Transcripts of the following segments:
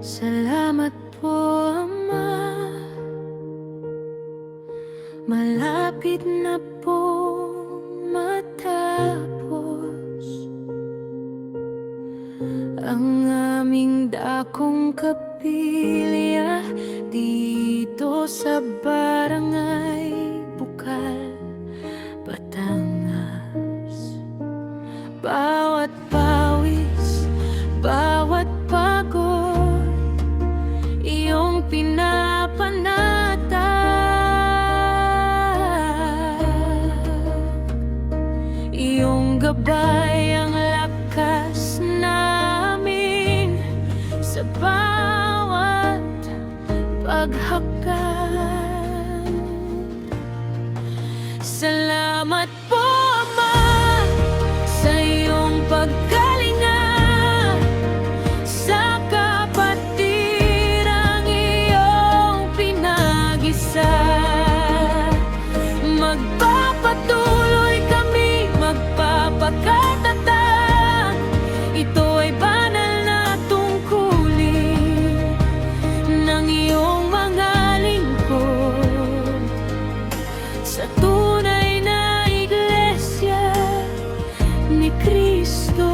Salamat po, Ama. Malapit na po matapos ang aming dakong kapilya dito sa Barangay Bukal, Batangas. Bawat pawis, bawat pagod, iyong pinapanatag. Iyong gabay ang lakas namin sa bawat paghakad. Salamat po, Ama, sa iyong pagkalinga sa kapatirang iyong pinag-isa. Magpapatuloy kami, magpapakatatag. Ito ay banal na tungkulin ng iyong mga lingkod sa tunay na iglesia ni Cristo.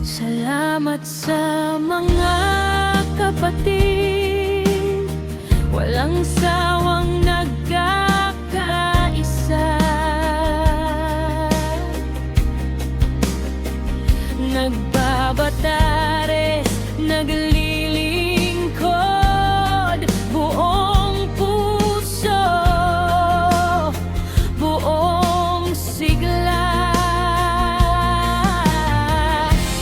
Salamat sa mga kapatid, walang sawang nagkakaisa, nagbabatares, naglilingkod, buong puso, buong sigla.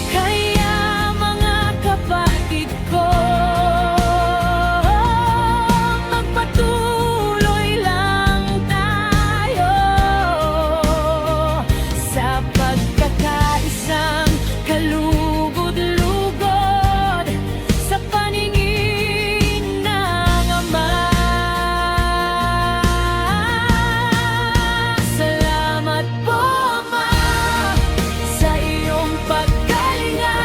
Kaya mga kapatid ko, magpatuloy lang tayo sa pagkakaisang kalugod-lugod sa paningin ng Ama. Salamat po, Ama, sa iyong pagkalinga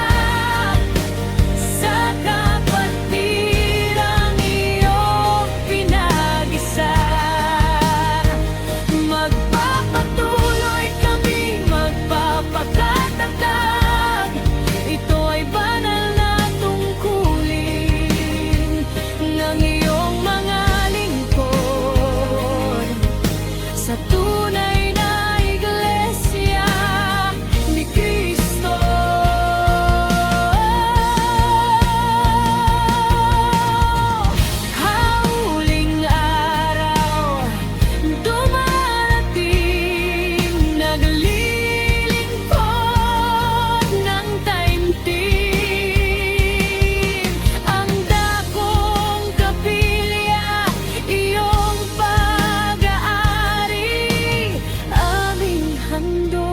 sa kapatirang iyong pinag-isa. Magpapatuloy kami, magpapakatatag. Ito ay banal na tungkulin ng iyong mga lingkod sa tunay na iglesia ni Cristo. Hauling araw dumarating, naglilingkod ng taimtim. Ang dakong kapilya, iyong pag-aari, aming handog.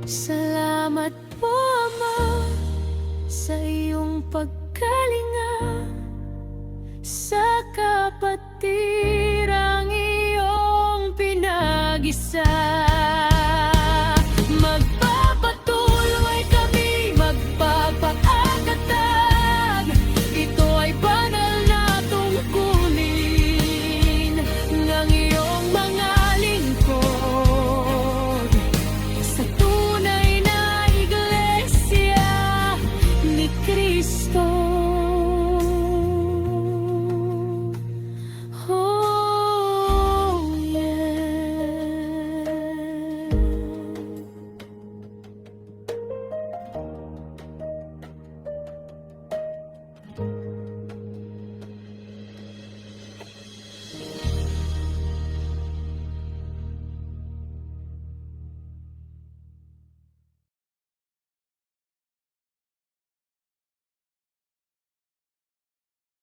Salamat po, Ama, sa iyong pagkalinga sa kapatirang iyong pinag-isa.